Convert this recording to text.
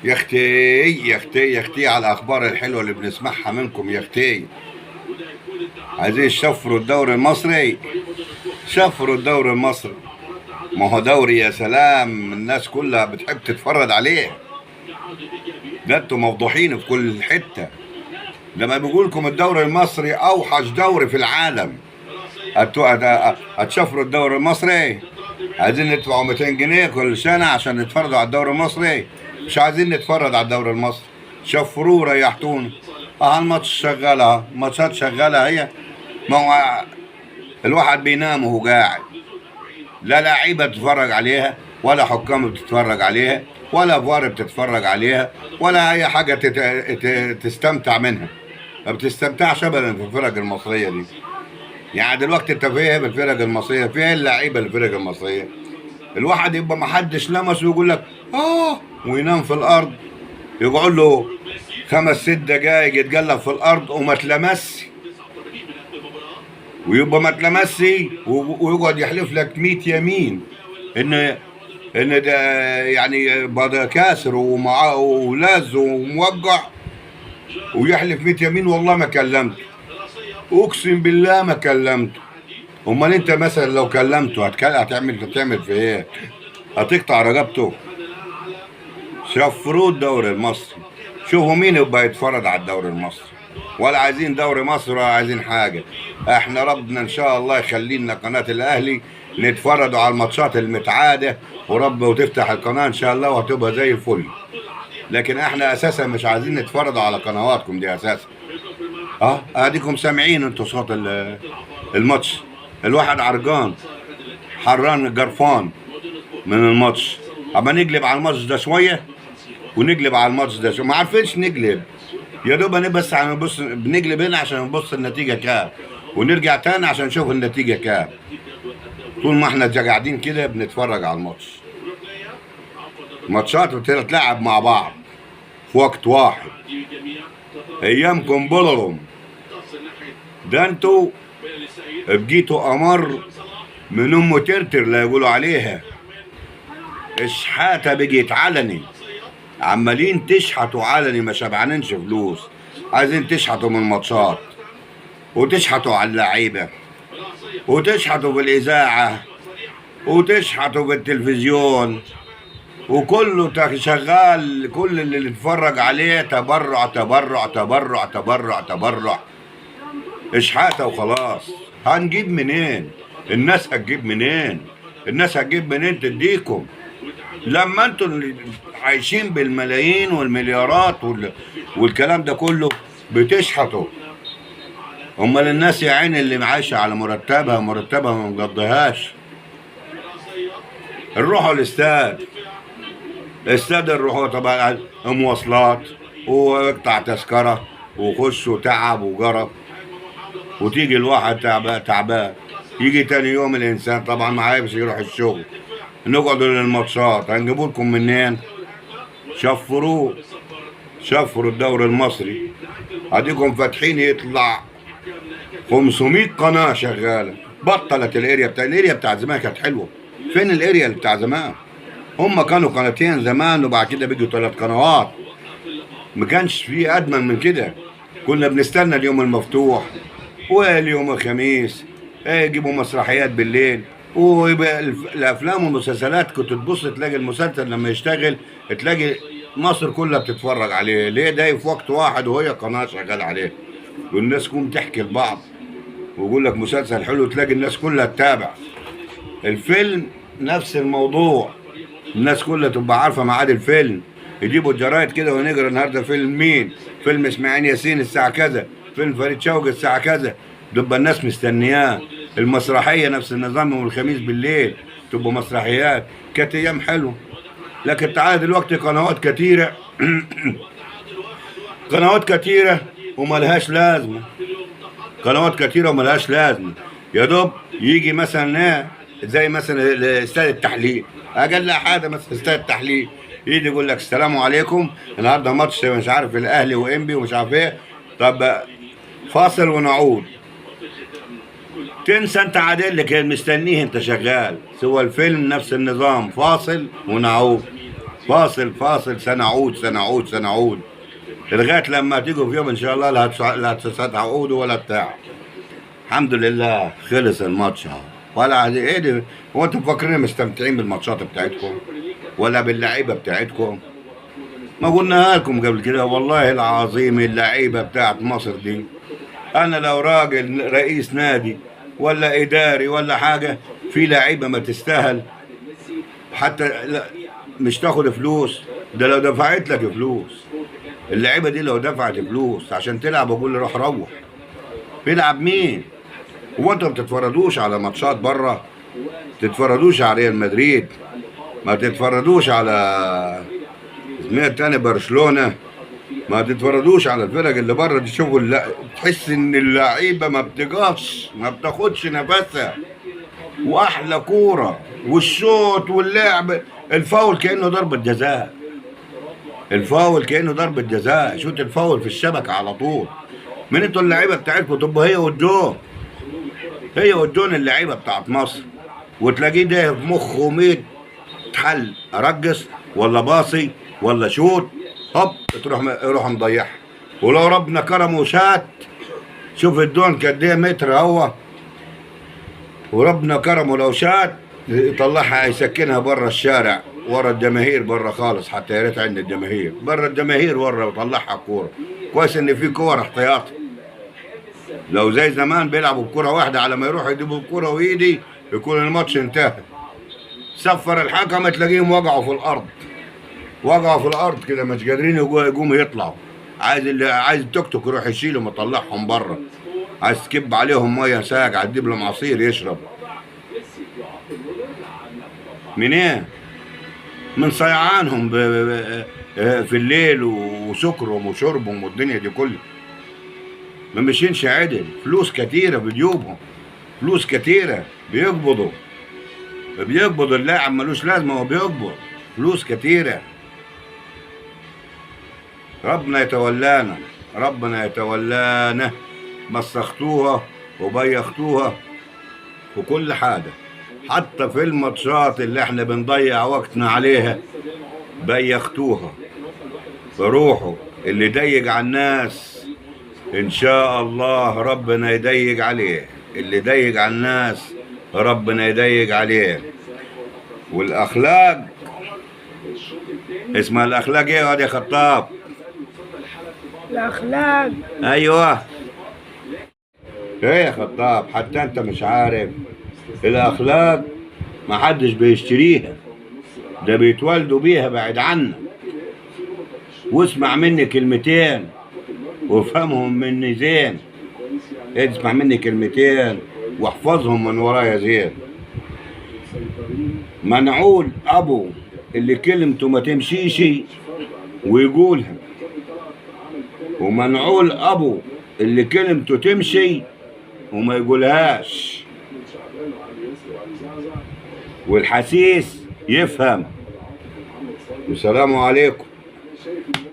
يا اختي يا اختي يا اختي على الاخبار الحلوه اللي بنسمعها منكم يا اختي. عايزين شفروا الدوري المصري، شفروا الدوري المصري. ما هو دوري يا سلام، الناس كلها بتحب تتفرج عليه. ده انتوا مفضوحين في كل حته. لما بيقول لكم الدوري المصري اوحش دوري في العالم، هتشفروا الدوري المصري؟ عايزين ندفعوا 200 جنيه كل سنه عشان نتفرجوا على الدوري المصري؟ مش عايزين نتفرج على الدوري المصري، شفروه ريحتونا. الماتش شغاله، الماتشات شغاله هي. ما هو الواحد بينام وهو قاعد، لا لعيبه بتتفرج عليها، ولا حكام بتتفرج عليها، ولا فار بتتفرج عليها، ولا اي حاجه تستمتع منها. ما بتستمتعش ابدا في الفرق المصريه دي. يعني دلوقتي انت فيها بالفرق المصريه، فيها اللعيبه الفرق المصريه. الواحد يبقى ما حدش لمسه ويقول لك وينام في الارض، يقعد له 5 6 دقايق يتقلب في الارض وما اتلمسش، ويبقى ما اتلمسش ويقعد يحلف لك 100 يمين ان ده يعني بدا كاسر ومعاه ولاز وموقع، ويحلف 100 يمين والله ما كلمته، اقسم بالله ما كلمته. امال انت مثلا لو كلمته هتعمل في ايه؟ هتقطع رقبته؟ شفروه الدوري المصري. شوفوا مين يبقى يتفرج على الدوري المصري. ولا عايزين دوري مصر ولا عايزين حاجه. احنا ربنا ان شاء الله يخلي لنا قناه الاهلي نتفرجوا على الماتشات المتعاده، وتفتح القناه ان شاء الله وهتبقى زي الفل. لكن احنا اساسا مش عايزين نتفرجوا على قنواتكم دي اساسا. اديكم سامعين انتوا صوت الماتش. الواحد عرقان حران قرفان من الماتش. اما نقلب على الماتش ده شويه ونقلب على الماتش ده شويه، ما عارفينش نقلب. يا دوب بس هنبص بنقلب هنا عشان نبص النتيجه كام، ونرجع تاني عشان نشوف النتيجه كام. طول ما احنا قاعدين كده بنتفرج على الماتش. ماتشات بتتلعب مع بعض في وقت واحد. ايامكم بولرم ده انتوا بقيتوا امر من ام ترتر لا يقولوا عليها. اشحاته بقيت علني، عمالين تشحتوا علني، ما شبعانينش فلوس. عايزين تشحتوا من الماتشات، وتشحتوا على اللعيبه، وتشحتوا بالاذاعه، وتشحتوا بالتلفزيون، وكله شغال. كل اللي اتفرج عليه تبرع تبرع تبرع تبرع تبرع، اشحاته وخلاص. هنجيب منين؟ الناس هتجيب منين؟ الناس هتجيب منين تديكم لما انتوا عايشين بالملايين والمليارات والكلام ده كله بتشحطوا؟ امال الناس يا عيني اللي عايشه على مرتبها ما مقضيهاش. نروحوا الاستاد، نروحوا طبعا مواصلات واقطع تذكره وخش وتعب وجرب، وتيجي الواحد تعبان. يجي تاني يوم الانسان طبعا ما عارفش يروح الشغل. نقعدوا للماتشات، هنجيبوا لكم منين؟ شفروه، شفروا الدوري المصري. اديكم فاتحين يطلع 500 قناه شغاله. بطلت الاريا بتاع زمان كانت حلوه. فين الاريا اللي بتاع زمان؟ هم كانوا قناتين زمان وبعد كده بيجوا 3 قنوات. ما كانش في ادمن من كده. كنا بنستنى اليوم المفتوح واليوم الخميس يجيبوا مسرحيات بالليل، ويبقى الافلام والمسلسلات كنت تبص تلاقي المسلسل لما يشتغل تلاقي مصر كلها بتتفرج عليه. ليه؟ ده في وقت واحد وهي قناه شغال عليه، والناس تقوم تحكي لبعض ويقول لك مسلسل حلو، تلاقي الناس كلها تتابع. الفيلم نفس الموضوع، الناس كلها تبقى عارفه ميعاد الفيلم. يجيبوا الجرايد كده ونقرا النهارده فيلم مين، فيلم اسماعيل ياسين الساعه كذا، فيلم فريد شوقي الساعه كذا، تبقى الناس مستنياه. المسرحيه نفس النظام، يوم الخميس بالليل تبقى مسرحيات. كانت ايام حلوه. لكن تعالى دلوقتي قنوات كتيره قنوات كتيره وملهاش لازمه. قنوات كتيره وملهاش لازمه. يا دوب يجي مثلا زي مثلا استاد التحليل، اقل حاجه مثلا استاد التحليل يجي يقول لك السلام عليكم النهارده ماتش مش عارف الاهلي وانبي ومش عارف ايه. طب فاصل ونعود. تنسى انت عادل اللي كان مستنيه انت شغال. سوى الفيلم نفس النظام، فاصل ونعود. فاصل فاصل، سنعود سنعود سنعود، لغايه لما تيجوا في يوم ان شاء الله لا تستعودوا ولا بتاع. الحمد لله خلص الماتش اهو. ولا ايه ده؟ هو انتم مفكرين مستمتعين بالماتشات بتاعتكم ولا باللعيبه بتاعتكم؟ ما قلناها لكم قبل كده والله العظيم، اللعيبه بتاعت مصر دي، انا لو راجل رئيس نادي ولا اداري ولا حاجه، في لعيبه ما تستاهل حتى مش تاخد فلوس. ده لو دفعت لك فلوس، اللعيبه دي لو دفعت فلوس عشان تلعب اقول له روح روح. بيلعب مين؟ هو انتوا ما بتتفرجوش على ماتشات بره؟ تتفرجوش على ريال مدريد؟ ما تتفرجوش على اسمها التاني برشلونه؟ ما تتفرجوش على الفرق اللي بره دي؟ شوفوا تحس ان اللعيبه ما بتقفش، ما بتاخدش نفسها، واحلى كوره والشوط واللعب. الفاول كانه ضربه جزاء، الفاول كانه ضربه جزاء، شوت الفاول في الشبكه على طول. من انتوا اللعيبه بتاعتكم تبقى هي والجون، هي والجون اللعيبه بتاعت مصر، وتلاقيه ده في مخه 100 حل، ارجس ولا باصي ولا شوت، هوب يروح مضيعها. ولو ربنا كرمه وشات، شوف الدون قد ايه متر هو، وربنا كرمه لو شات يطلعها يسكنها بره الشارع ورا الجماهير بره خالص، حتى يا ريت عند الجماهير بره الجماهير ورا، وطلعها كوره. كويس ان في كور احتياطي، لو زي زمان بيلعبوا بكوره واحده على ما يروحوا يجيبوا الكوره ويدي يكون الماتش انتهى. صفر الحكم تلاقيهم وقعوا في الارض، وقعوا في الارض كده مش قادرين يقوموا يطلعوا. عايز اللي عايز التوك توك يروح يشيلهم ويطلعهم بره، عايز تكب عليهم ميه ساقعه تجيب لهم عصير يشرب. من ايه؟ من صيعانهم في الليل وسكرهم وشربهم والدنيا دي كلها. ما ماشيينش عدل، فلوس كتيره بجيوبهم، فلوس كتيره بيقبضوا اللاعب ملوش لازمه، هو بيقبض فلوس كتيره. ربنا يتولانا، ربنا يتولانا. مسختوها وبيختوها وكل حاجه، حتى في الماتشات اللي احنا بنضيع وقتنا عليها بيختوها. فروحوا اللي ضيق على الناس ان شاء الله ربنا يضيق عليه، اللي ضيق على الناس ربنا يضيق عليه. والاخلاق، اسمها الاخلاق ايه يا خطاب؟ الأخلاق. ايوه ايه يا خطاب؟ حتى انت مش عارف الاخلاق؟ ما حدش بيشتريها، ده بيتولدوا بيها بعد عنك. واسمع مني كلمتين وافهمهم مني زين، اسمع مني كلمتين واحفظهم من ورايا زين. منعول ابو اللي كلمته ما تمشيش ويقولها، ومنعول ابو اللي كلمته تمشي وما يقولهاش. والحسيس يفهم. والسلام عليكم.